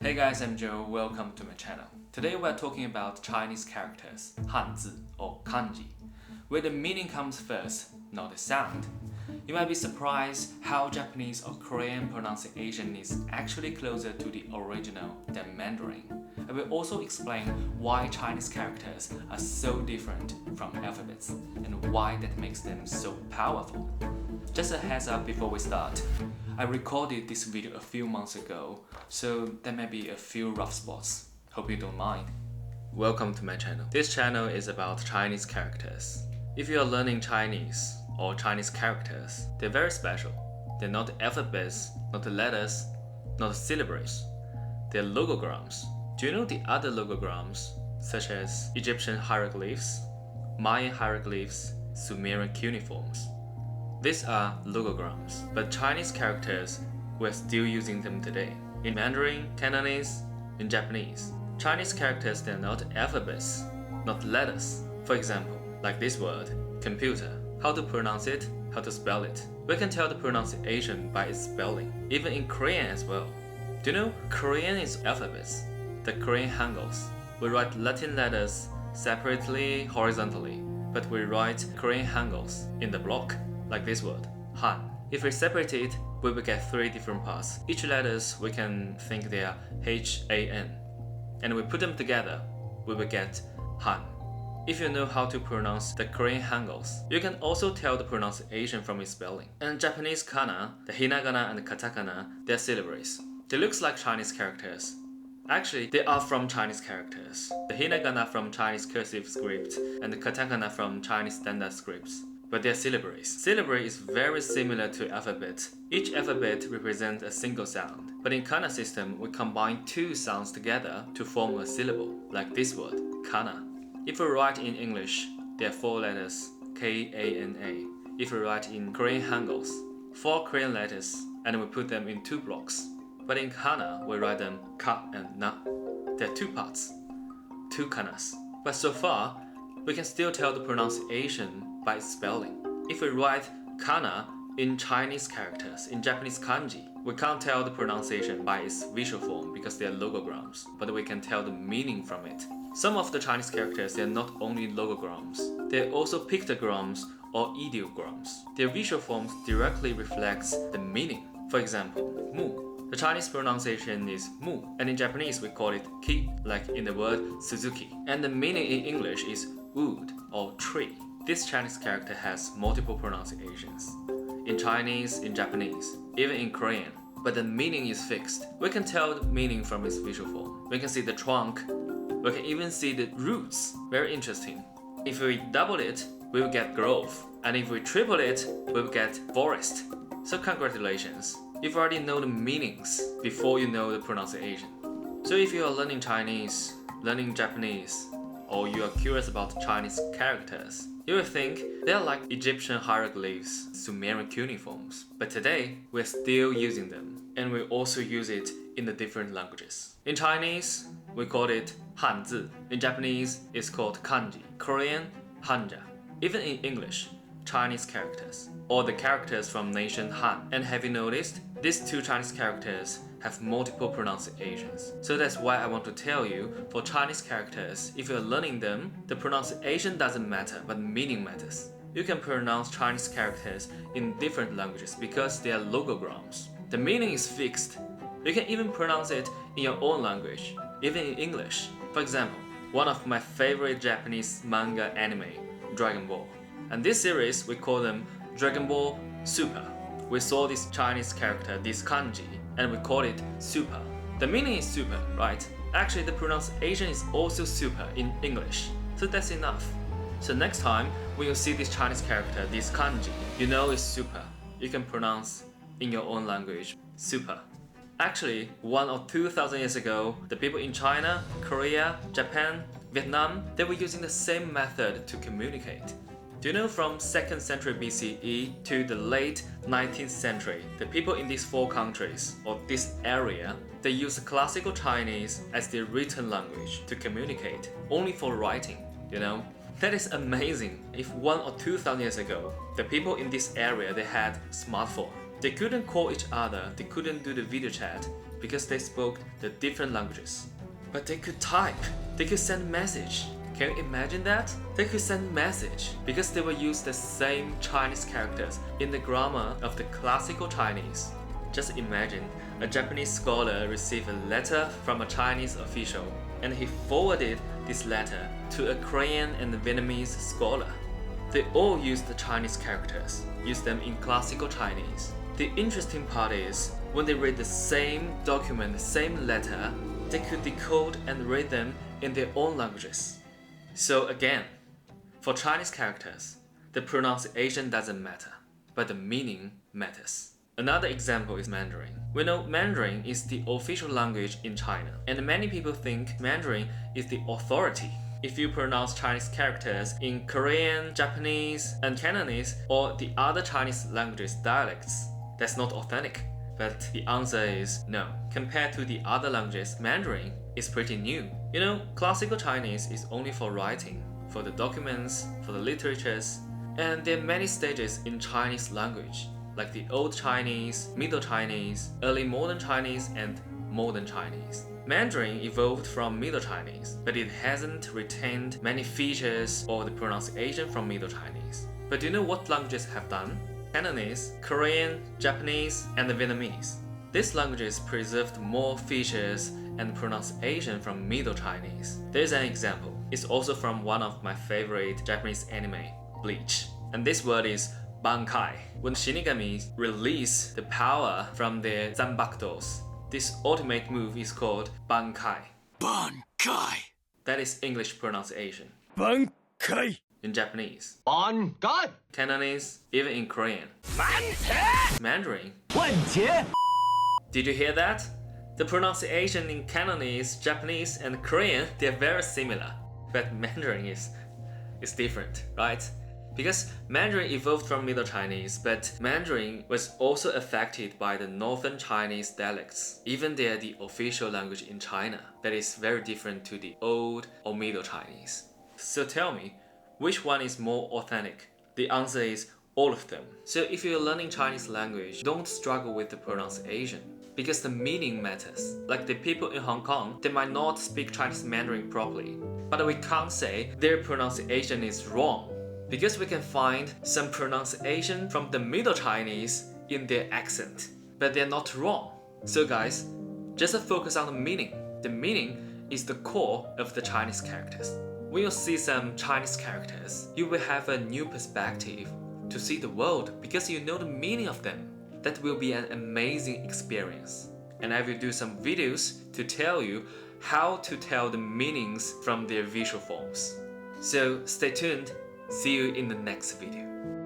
Hey guys, I'm Joe. Welcome to my channel. Today we're talking about Chinese characters, Hanzi or kanji, where the meaning comes first, not the sound. You might be surprised how Japanese or Korean pronunciation is actually closer to the original than Mandarin. I will also explain why Chinese characters are so different from alphabets and why that makes them so powerful. Just a heads up before we start, I recorded this video a few months ago, so there may be a few rough spots. Hope you don't mind. Welcome to my channel. This channel is about Chinese characters. If you are learning Chinese or Chinese characters, they're very special. They're not alphabets, not the letters, not the syllabaries. They're logograms. Do you know the other logograms, such as Egyptian hieroglyphs, Mayan hieroglyphs, Sumerian cuneiforms? These are logograms, but Chinese characters, we're still using them today. In Mandarin, Cantonese, in Japanese. Chinese characters, they're not alphabets, not letters. For example, like this word, computer. How to pronounce it, how to spell it. We can tell the pronunciation by its spelling, even in Korean as well. Do you know, Korean is alphabets, the Korean Hanguls. We write Latin letters separately, horizontally, but we write Korean Hanguls in the block. Like this word, Han. If we separate it, we will get three different parts. Each letters we can think they are H-A-N. And we put them together, we will get Han. If you know how to pronounce the Korean Hanguls, you can also tell the pronunciation from its spelling. And Japanese Kana, the Hinagana and the Katakana, they're syllabaries. They look like Chinese characters. Actually, they are from Chinese characters. The Hinagana from Chinese cursive script and the Katakana from Chinese standard scripts. But they're syllabaries. Syllabary is very similar to alphabet. Each alphabet represents a single sound. But in Kana system, we combine two sounds together to form a syllable, like this word, Kana. If we write in English, there are four letters, K-A-N-A. If we write in Korean Hanguls, four Korean letters, and we put them in two blocks. But in Kana, we write them Ka and Na. There are two parts, two Kanas. But so far, we can still tell the pronunciation by its spelling. If we write Kana in Chinese characters, in Japanese kanji, we can't tell the pronunciation by its visual form because they are logograms, but we can tell the meaning from it. Some of the Chinese characters, they are not only logograms, they are also pictograms or ideograms. Their visual forms directly reflects the meaning. For example, Mu. The Chinese pronunciation is Mu, and in Japanese we call it Ki, like in the word Suzuki. And the meaning in English is wood or tree. This Chinese character has multiple pronunciations. In Chinese, in Japanese, even in Korean. But the meaning is fixed. We can tell the meaning from its visual form. We can see the trunk. We can even see the roots. Very interesting. If we double it, we will get grove. And if we triple it, we will get forest. So congratulations. You've already know the meanings before you know the pronunciation. So if you are learning Chinese, learning Japanese, or you are curious about Chinese characters, you will think they are like Egyptian hieroglyphs, Sumerian cuneiforms. But today, we're still using them. And we also use it in the different languages. In Chinese, we call it Hanzi. In Japanese, it's called kanji. Korean, hanja. Even in English, Chinese characters, or the characters from nation Han. And have you noticed? These two Chinese characters have multiple pronunciations. So that's why I want to tell you, for Chinese characters, if you're learning them, the pronunciation doesn't matter, but meaning matters. You can pronounce Chinese characters in different languages because they are logograms. The meaning is fixed. You can even pronounce it in your own language, even in English. For example, one of my favorite Japanese manga anime, Dragon Ball. And this series, we call them Dragon Ball Super. We saw this Chinese character, this kanji, and we call it super. The meaning is super, right? Actually, the pronunciation is also super in English. So that's enough. So next time, when you see this Chinese character, this kanji, you know it's super. You can pronounce in your own language, super. Actually, 1,000 or 2,000 years ago, the people in China, Korea, Japan, Vietnam, they were using the same method to communicate. Do you know from 2nd century BCE to the late 19th century, the people in these four countries, or this area, they used classical Chinese as their written language to communicate, only for writing, you know? That is amazing. If 1,000 or 2,000 years ago, the people in this area, they had smartphone. They couldn't call each other, they couldn't do the video chat, because they spoke the different languages. But they could type, they could send message. Can you imagine that? They could send message because they will use the same Chinese characters in the grammar of the classical Chinese. Just imagine a Japanese scholar received a letter from a Chinese official, and he forwarded this letter to a Korean and Vietnamese scholar. They all use the Chinese characters, use them in classical Chinese. The interesting part is, when they read the same document, the same letter, they could decode and read them in their own languages. So again, for Chinese characters, the pronunciation doesn't matter, but the meaning matters. Another example is Mandarin. We know Mandarin is the official language in China, and many people think Mandarin is the authority. If you pronounce Chinese characters in Korean, Japanese, and Cantonese, or the other Chinese languages dialects, that's not authentic. But the answer is no. Compared to the other languages, Mandarin is pretty new. You know, classical Chinese is only for writing, for the documents, for the literatures, and there are many stages in Chinese language, like the Old Chinese, Middle Chinese, Early Modern Chinese, and Modern Chinese. Mandarin evolved from Middle Chinese, but it hasn't retained many features or the pronunciation from Middle Chinese. But do you know what languages have done? Cantonese, Korean, Japanese, and Vietnamese. These languages preserved more features and pronunciation from Middle Chinese. There's an example. It's also from one of my favorite Japanese anime, Bleach. And this word is Bankai. When Shinigami release the power from their zanbakudos, this ultimate move is called Bankai. Bankai. That is English pronunciation. Bankai. In Japanese, Bankai. Cantonese, even in Korean. Mandarin. Did you hear that? The pronunciation in Cantonese, Japanese, and Korean, they're very similar. But Mandarin is different, right? Because Mandarin evolved from Middle Chinese, but Mandarin was also affected by the Northern Chinese dialects. Even they are the official language in China, that is very different to the Old or Middle Chinese. So tell me, which one is more authentic? The answer is all of them. So if you're learning Chinese language, don't struggle with the pronunciation, because the meaning matters. Like the people in Hong Kong, they might not speak Chinese Mandarin properly, but we can't say their pronunciation is wrong, because we can find some pronunciation from the Middle Chinese in their accent, but they're not wrong. So guys, just focus on the meaning. The meaning is the core of the Chinese characters. When you see some Chinese characters, you will have a new perspective to see the world because you know the meaning of them. That will be an amazing experience. And I will do some videos to tell you how to tell the meanings from their visual forms. So stay tuned. See you in the next video.